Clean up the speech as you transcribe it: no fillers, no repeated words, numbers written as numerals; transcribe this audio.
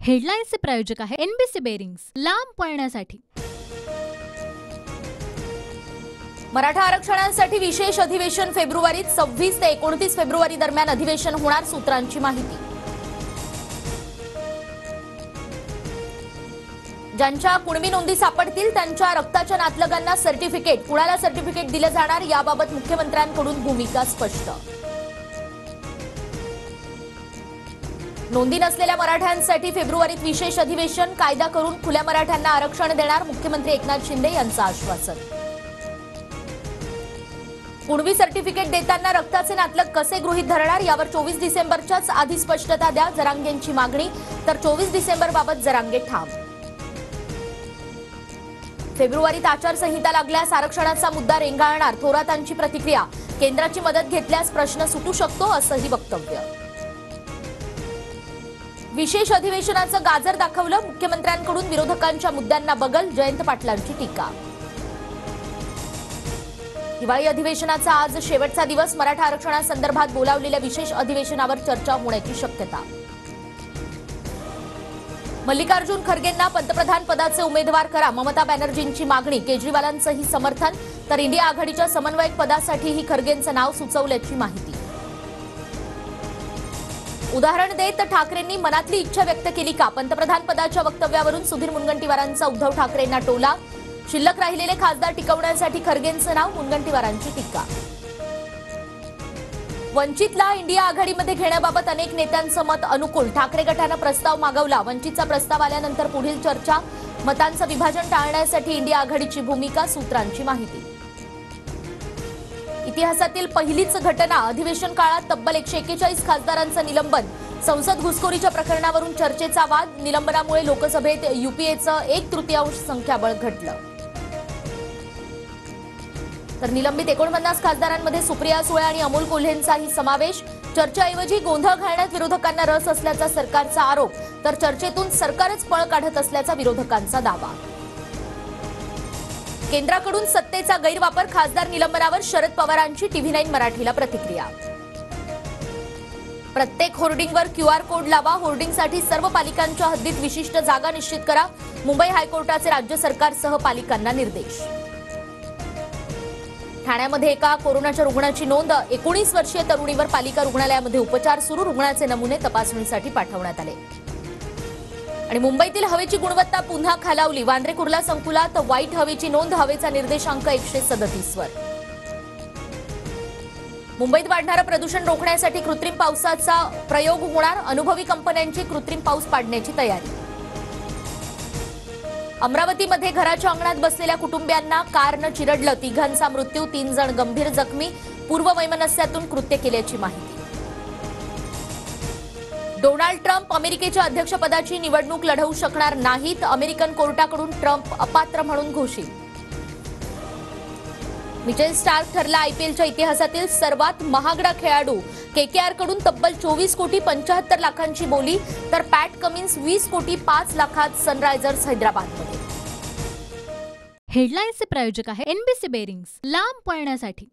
हेडलाईन्सचे प्रायोजक आहे NBC bearings, लांब पळण्यासाठी। मराठा आरक्षणासाठी विशेष अधिवेशन फेब्रुवारीत 26 ते 29 फेब्रुवारी दरम्यान अधिवेशन होणार, सूत्रांची माहिती। ज्यांच्या कुणबी नोंदी सापडतील त्यांच्या रक्ताच्या नातलगांना सर्टिफिकेट, कुणाला सर्टिफिकेट दिले जाणार याबाबत मुख्यमंत्र्यांकडून भूमिका स्पष्ट। नोंदी नसलेल्या मराठ्यांसाठी फेब्रुवारीत विशेष अधिवेशन, कायदा करून खुल्या मराठ्यांना आरक्षण देणार, मुख्यमंत्री एकनाथ शिंदे यांचं आश्वासन। कुणबी सर्टिफिकेट देताना रक्ताचे नातलग कसे गृहीत धरणार यावर 24 डिसेंबरच्याच आधी स्पष्टता द्या, जरांगेंची मागणी। तर 24 डिसेंबरबाबत जरांगे ठाम। फेब्रुवारीत आचारसंहिता लागल्यास आरक्षणाचा मुद्दा रेंगाळणार, थोरातांची प्रतिक्रिया। केंद्राची मदत घेतल्यास प्रश्न सुटू शकतो, असंही वक्तव्य। विशेष अधिवेशनाचं गाजर दाखवलं, मुख्यमंत्र्यांकडून विरोधकांच्या मुद्द्यांना बगल, जयंत पाटलांची टीका। हिवाळी अधिवेशनाचा आज शेवटचा दिवस, मराठा आरक्षणासंदर्भात बोलावलेल्या विशेष अधिवेशनावर चर्चा होण्याची शक्यता। मल्लिकार्जुन खरगेंना पंतप्रधान पदाचे उमेदवार करा, ममता बॅनर्जींची मागणी। केजरीवालांचंही समर्थन, तर इंडिया आघाडीच्या समन्वयक पदासाठीही खरगेंचं नाव सुचवल्याची माहिती। उदाहरण देत ठाकरेंनी मनातली इच्छा व्यक्त केली का? पंतप्रधान पदाच्या वक्तव्यावरून सुधीर मुनगंटीवारांचा उद्धव ठाकरेंना टोला। शिल्लक राहिलेले खासदार टिकवण्यासाठी खरगेंचं नाव, मुनगंटीवारांची टीका। वंचितला इंडिया आघाडीमध्ये घेण्याबाबत अनेक नेत्यांचं मत अनुकूल, ठाकरे गटानं प्रस्ताव मागवला। वंचितचा प्रस्ताव आल्यानंतर पुढील चर्चा, मतांचं विभाजन टाळण्यासाठी इंडिया आघाडीची भूमिका, सूत्रांची माहिती। इतिहासातील पहिलीच घटना, अधिवेशन काळात तब्बल 141 खासदारांचं निलंबन। संसद घुसखोरीच्या प्रकरणावरून चर्चेचा वाद, निलंबनामुळे लोकसभेत युपीएचं 1/3 संख्याबळ घटलं। तर निलंबित 49 खासदारांमध्ये सुप्रिया सुळे आणि अमोल कोल्हेंचाही समावेश। चर्चेऐवजी गोंधळ घालण्यात विरोधकांना रस असल्याचा सरकारचा आरोप, तर चर्चेतून सरकारच पळ काढत असल्याचा विरोधकांचा दावा। केंद्राकडून सत्तेचा गैरवापर, खासदार निलंबनावर शरद पवारांची TV9 मराठीला प्रतिक्रिया। प्रत्येक होर्डिंगवर QR कोड लावा, होर्डिंगसाठी सर्व पालिकांच्या हद्दीत विशिष्ट जागा निश्चित करा, मुंबई हायकोर्टाचे राज्य सरकारसह पालिकांना निर्देश। ठाण्यामध्ये एका कोरोनाच्या रुग्णाची नोंद, 19 वर्षीय तरुणीवर पालिका रुग्णालयामध्ये उपचार सुरू, रुग्णाचे नमुने तपासणीसाठी पाठवण्यात आले। आणि मुंबईतील हवेची गुणवत्ता पुन्हा खालावली, वांद्रे कुर्ला संकुलात वाईट हवेची नोंद, हवेचा निर्देशांक 137 वर। मुंबईत वाढणारं प्रदूषण रोखण्यासाठी कृत्रिम पावसाचा प्रयोग होणार, अनुभवी कंपन्यांची कृत्रिम पाऊस पाडण्याची तयारी। अमरावतीमध्ये घराच्या अंगणात बसलेल्या कुटुंबियांना कारनं चिरडलं, 3घांचा मृत्यू, 3 जण गंभीर जखमी, पूर्व वैमनस्यातून कृत्य केल्याची माहिती। डोनाल्ड ट्रम्प अमेरिकेच्या अध्यक्षपदाची निवडणूक लढवू शकणार नाहीत, अमेरिकन कोर्टाकडून ट्रम्प अपात्र म्हणून घोषित। मिचेल स्टार्क ठरला आयपीएलच्या इतिहासातील सर्वात महागडा खेळाडू, KKR कडून तब्बल 24 कोटी 75 लाखांची बोली, तर पॅट कमिन्स 20 कोटी 5 लाखात सनरायझर्स हैदराबादमध्ये। हेडलाईन्सचे प्रायोजक आहे एनबीसी बेरिंग्स, लांब पळण्यासाठी।